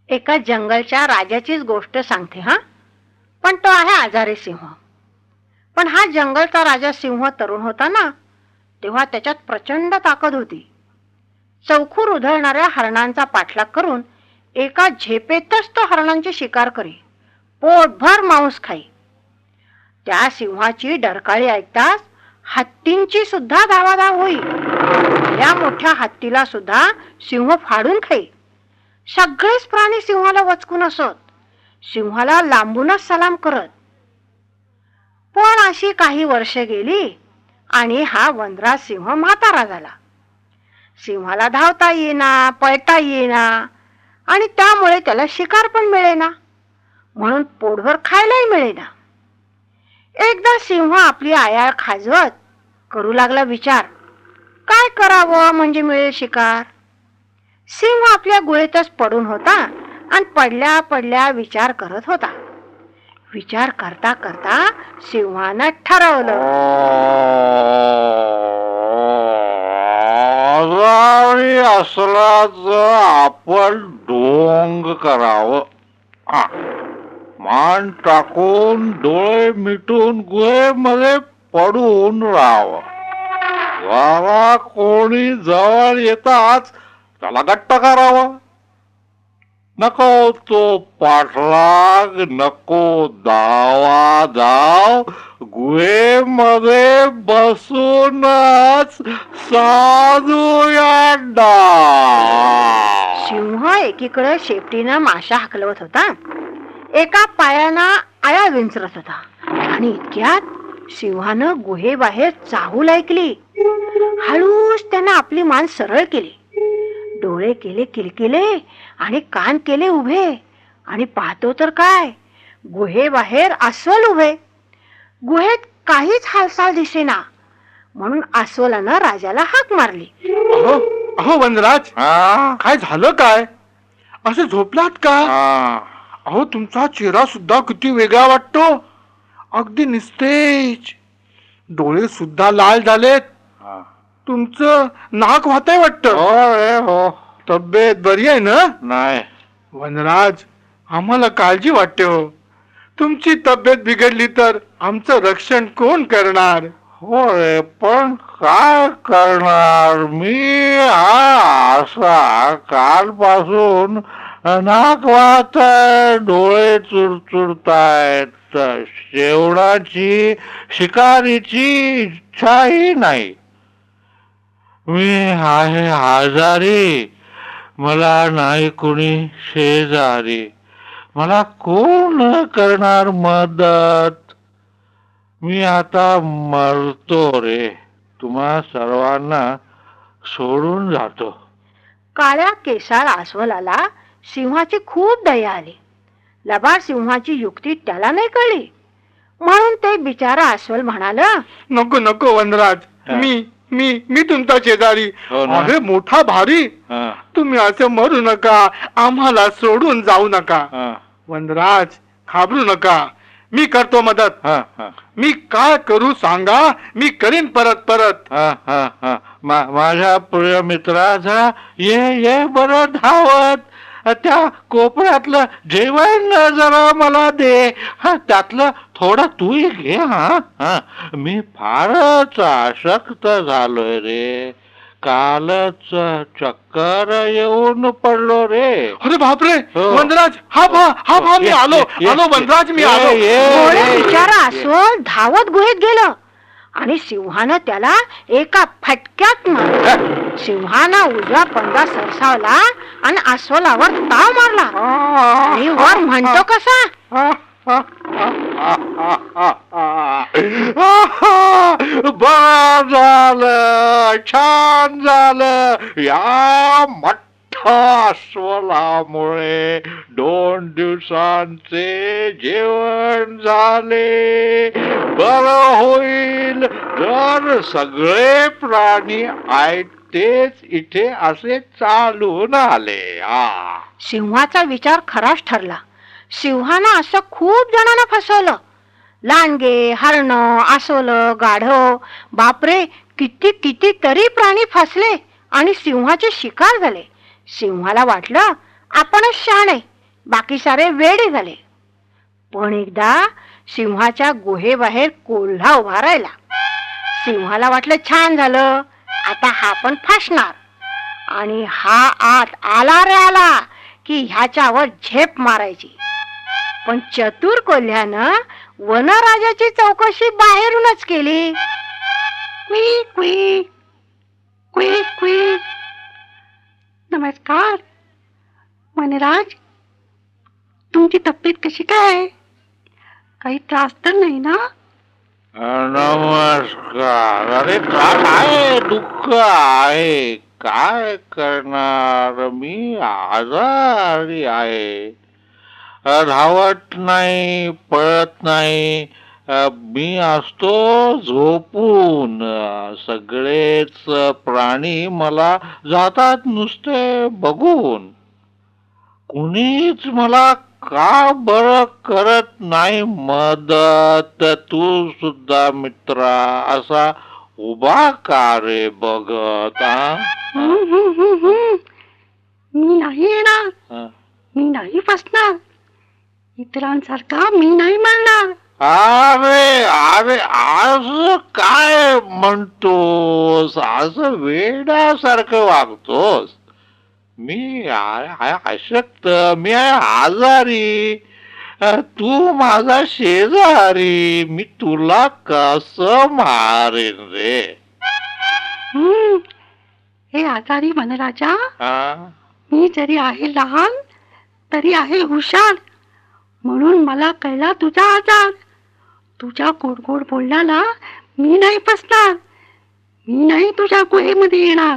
एका जंगलच्या राजाचीच गोष्ट सांगते हा. पण तो आहे आजारी सिंह. पण हा जंगलचा राजा सिंह तरुण होता ना, तेव्हा त्याच्यात प्रचंड ताकद होती. चौखूर उधळणाऱ्या हरणांचा पाठलाग करून एका झेपेतच तो हरणांची शिकार करी, पोटभर मांस खाई. त्या सिंहाची डरकाळी ऐकताच हत्तींची सुद्धा धावाधाव होई. या मोठ्या हत्तीला सुद्धा सिंह फाडून खाई. सगळेच प्राणी सिंहाला वचकून असत, सिंहाला लांबूनच सलाम करत. पण अशी काही वर्षे गेली आणि हा वनराज सिंह म्हातारा झाला. सिंहाला धावता येईना, पळता येईना आणि त्यामुळे त्याला शिकार पण मिळेना, म्हणून पोटभर खायलाही मिळेना. एकदा सिंह आपली आयाळ खाजवत करू लागला विचार, काय करावं म्हणजे मिळेल शिकार. सिंह आपल्या गुहेतच पडून होता आणि पडल्या पडल्या विचार करत होता. विचार करता करता सिंहानं ठरवलं, आजारी असलाच आपण ढोंग करावं. मान टाकून डोळे मिटून गुहेमध्ये पडून राहावं. जरा कोणी जवळ येताच त्याला गट्ट करावं. नको तो पाठलाग, नको धावा धाव. गुहेमध्ये बसूनच साधूया डाव. सिंह एकीकडे शेपटीनं माशा हकलवत होता, एका पायानं आया विंचरत होता. आणि इतक्यात सिंहानं गुहेबाहेर चाहूल ऐकली. हळूच त्यानं आपली मान सरळ केली, डोळे केले किलकिले आणि कान केले उभे. आणि पाहतो तर काय, गुहेबाहेर अस्वल उभे. गुहेत काहीच हालचाल दिसेना, म्हणून अस्वलानं राजाला हाक मारली. अहो अहो वनराज, काय झालं काय? असे झोपलात का? अहो तुमचा चेहरा सुद्धा किती वेगळा वाटतो. अगदी निस्तेज, डोळे सुद्धा लाल झालेत. तुमचं नाक वाहतंय वाटतं. हो, तब्येत बरी आहे ना? नाही. वनराज, आम्हाला काळजी वाटते हो. तुमची तब्येत बिघडली तर आमचं रक्षण कोण करणार? हो रे, पण काय करणार? मी असा कालपासून नाक वाहताय, डोळे चुरचुरतायत, जेवणाची शिकारीची इच्छाही नाही. मी आहे आजारी, मला नाही कुणी शेजारी. मला कोण करणार मदत? मी आता मरतो रे. तुम्हा सर्वांना सोडून जातो. काळ्या केसाळ अस्वलाला सिंहाची खूप दया आली. लबाड सिंहाची युक्ती त्याला नाही कळली, म्हणून ते बिचारा अस्वल म्हणाला, नको नको वनराज, मी मी मी तुमचा शेजारी. अरे मोठा भारी, तुम्ही असं मरू नका, आम्हाला सोडून जाऊ नका. वनराज, घाबरू नका, मी करतो मदत. मी काय करू सांगा, मी करीन परत परत. माझ्या प्रिय मित्राचा ये बरं धावत. त्या कोपऱ्यातलं जेवण जरा मला दे. त्यातलं थोडं तूही घे. मी फारच अशक्त झालोय रे. कालच चक्कर येऊन पडलो रे. अरे बापरे वनराज, हा भा मी आलो वनराज, मी आलो. बिचारा अस्वल धावत गुहेत गेलं आणि सिंहानं त्याला एका फटक्यात मारलं. सिंहानं उजवा पंजा सरसावला आणि अस्वलावर ताव मारला. आणि वर म्हणतो कसा, बरं झालं, छान झालं. या मोठ्या अस्वलामुळे 2 दिवसांचे जेवण झाले. बरं होईल जर सगळे प्राणी ऐकतेच इथे असे चालून आले. सिंहाचा विचार खराच ठरला. सिंहानं असं खूप जणांना फसवलं, लांडगे, हरण, अस्वलं, गाढव, बापरे किती किती तरी प्राणी फसले आणि सिंहाचे शिकार झाले. सिंहाला वाटलं आपणच शहाणे, बाकी सारे वेडे झाले. पण एकदा सिंहाच्या गुहेबाहेर कोल्हा उभा राहिला. सिंहाला वाटलं छान झालं, आता हा पण फासणार. आणि हा आत आला रे आला की ह्याच्यावर झेप मारायची. पण चतुर कोल्ह्यानं वनराजाची चौकशी बाहेरूनच केली. क्वी क्वी क्वी क्वी. नमस्कार वनराज, तुमची तब्येत कशी काय? काही त्रास तर नाही ना? नमस्कार. अरे काय दुःख आहे, काय करणार, मी आजारी आहे. धावत नाही, पळत नाही, मी असतो झोपून. सगळेच प्राणी मला जातात नुसते बघून. कुणीच मला का बरं करत नाही मदत. तू सुद्धा मित्रा असा उभा का रे बघत? मी नाही येणार, मी नाही फसणार, इतरांसारखा मी नाही म्हणणार. अरे अरे असं काय म्हणतोस, असं वेड्यासारखं वागतोस? मी अशक्त, मी आहे आजारी, तू माझा शेजारी, मी तुला कसं मारेन रे? हे आजारी वनराजा, हा? मी जरी आहे लहान तरी आहे हुशार, म्हणून मला कळला तुझा आजार. तुझ्या गोड गोड बोलण्याला मी नाही फसणार, मी नाही तुझ्या गुहेमध्ये येणार.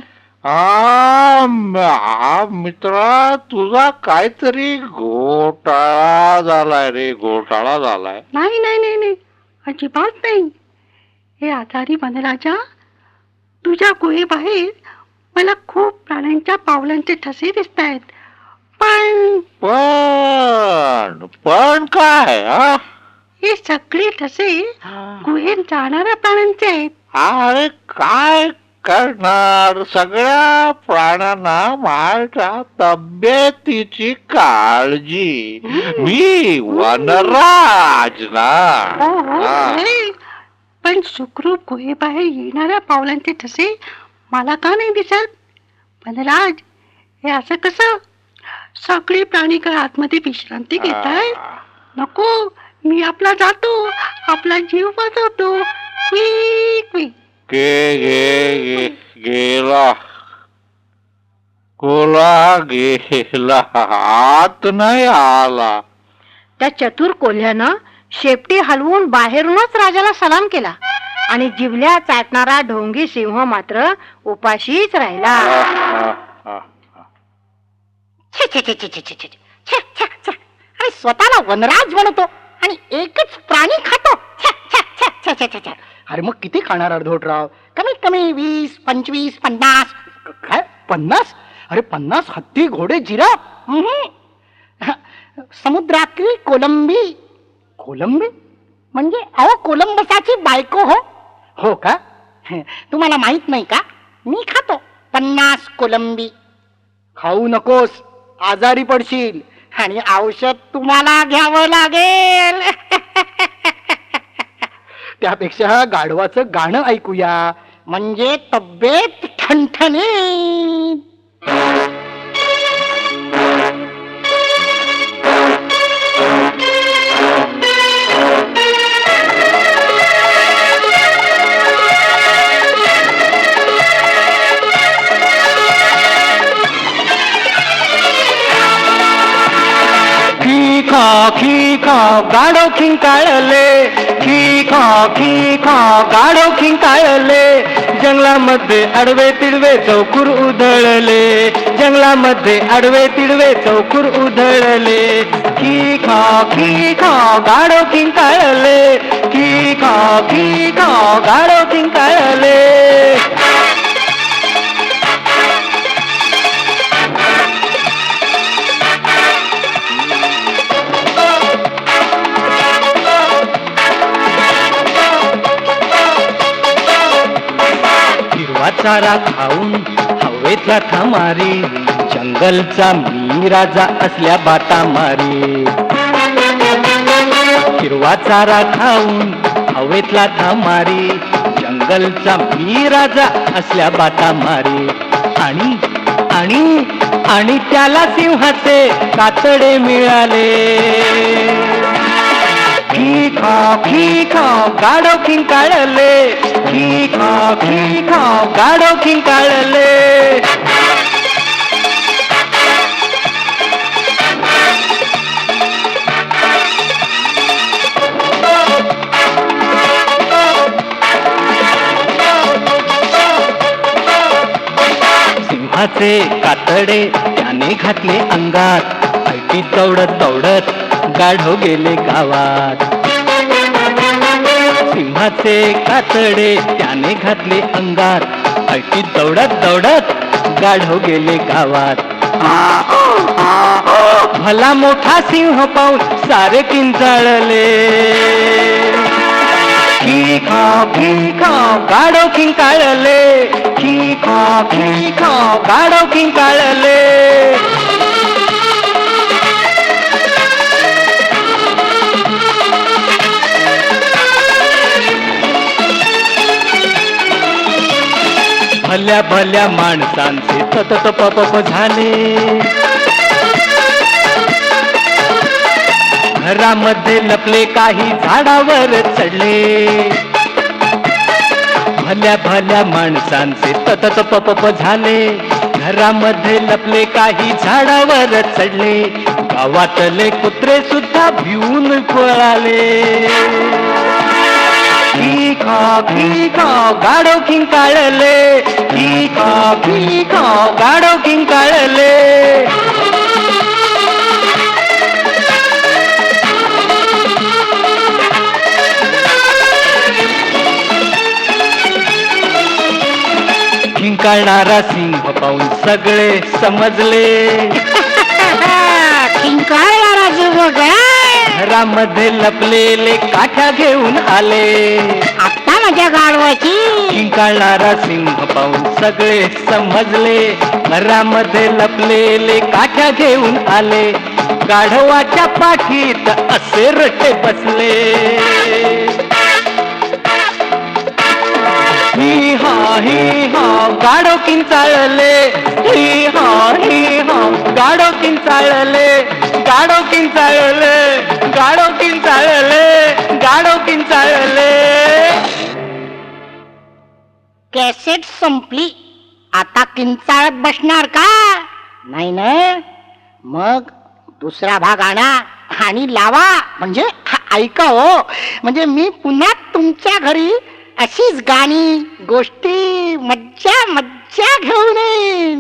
मित्रा, तुझा काहीतरी घोटाळा झालाय रे, घोटाळा झालाय. नाही नाही नाही नाही, अजिबात नाही. हे आजारी वनराजा, तुझ्या गुहेबाहेर मला खूप प्राण्यांच्या पावलांचे ठसे दिसत आहेत. पण पण पण काय? हे सगळे ठसे गुहेत जाणाऱ्या प्राण्यांचे आहेत. अरे काय करणार, सगळ्या प्राण्यांना माझ्या तब्येतीची काळजी. मी वनराज ना. पण सुखरूप गुहेबाहेर येणाऱ्या पावलांचे ठसे मला का नाही दिसत? वनराज, हे असं कसं? सगळे प्राणी काय आतमध्ये विश्रांती घेत आहेत? नको, मी आपला जातो, आपला जीव वाचवतो. गेला कोला गेला, आत नाही आला. त्या चतुर कोल्ह्यानं शेपटी हलवून बाहेरूनच राजाला सलाम केला आणि जिवल्या चाटणारा ढोंगी सिंह मात्र उपाशीच राहिला. आणि स्वतःला वनराज बनवतो आणि एकच प्राणी खातो. अरे मग किती खाणार अर्धोटराव? कमीत कमी 20, 25, 50. काय 50? अरे 50 हत्ती, घोडे, जिराफ. समुद्रातली कोलंबी. कोलंबी म्हणजे अहो कोलंबसाची बायको. हो का? तुम्हाला माहित नाही का? मी खातो 50 कोलंबी. खाऊ नकोस, आजारी पडशील आणि औषध तुम्हाला घ्यावं लागेल. त्यापेक्षा गाढवाचं गाणं ऐकूया, म्हणजे तब्येत ठणठणीत. खी खा गाढव खिंकाळले, खी खा गाढव खिंकाळले. जंगलामध्ये आडवे तिडवे चौकूर उधळले, जंगलामध्ये आडवे तिडवे चौकूर उधळले. खी खा गाढव खिंकाळले, खी खा गाढव खिंकाळले. चारा खाऊन हवेतला थांबारी, जंगलचा मी राजा असल्या बाता मारी. हिरवा चारा खाऊन हवेतला थांबारी, जंगलचा मी राजा असल्या बाता मारी. आणि आणि आणि त्याला सिंहाचे कातडे मिळाले. खी खाव गाढव खिंकाळले, खी खाव गाढव खिंकाळले. सिंहाचे कातडे त्याने घातले अंगात, ऐटी दौडत दौडत गाढव गेले गावात. सिंहाचे कातडे त्याने घातले अंगात, ऐटी दौडत दौडत गाढव गेले गावात. भला मोठा सिंह पाहून सारे किंचाळले. खी खाव गाढव किंकाळले, खी खाव गाढव किंकाळले. भल्या भल्या माणसांचे तत पप झाले. घरामध्ये लपले काही झाडावर चढले. भल्या भल्या माणसांचे तत पप झाले. घरामध्ये लपले काही झाडावर चढले. गावातले कुत्रे सुद्धा भिवून पळाले. खी खाव गाढव खिंकाळले, खी खाव गाढव खिंकाळले. खिंकाळणारा सिंह पाहून सगळे समजले. किंकाळणारा जीव काय घरामध्ये लपलेले काठ्या घेऊन आले. आता माझ्या गाढवाची किंकाळणारा सिंह पाहून सगळे समजले. घरामध्ये लपलेले काठ्या घेऊन आले. गाढवाच्या पाठीत असे रटे बसले. ही हा गाढव किंचाळले, ही हा गाढव किंचाळले, गाढव किंचाळले, गाढव किंचाळले, गाढव किंचाळले. कॅसेट संपली. आता किंचाळत बसणार का? नाही ना, मग दुसरा भाग आणा आणि लावा. म्हणजे ऐका हो, म्हणजे मी पुन्हा तुमच्या घरी अशीच गाणी गोष्टी मज्जा मज्जा घेऊन येईन.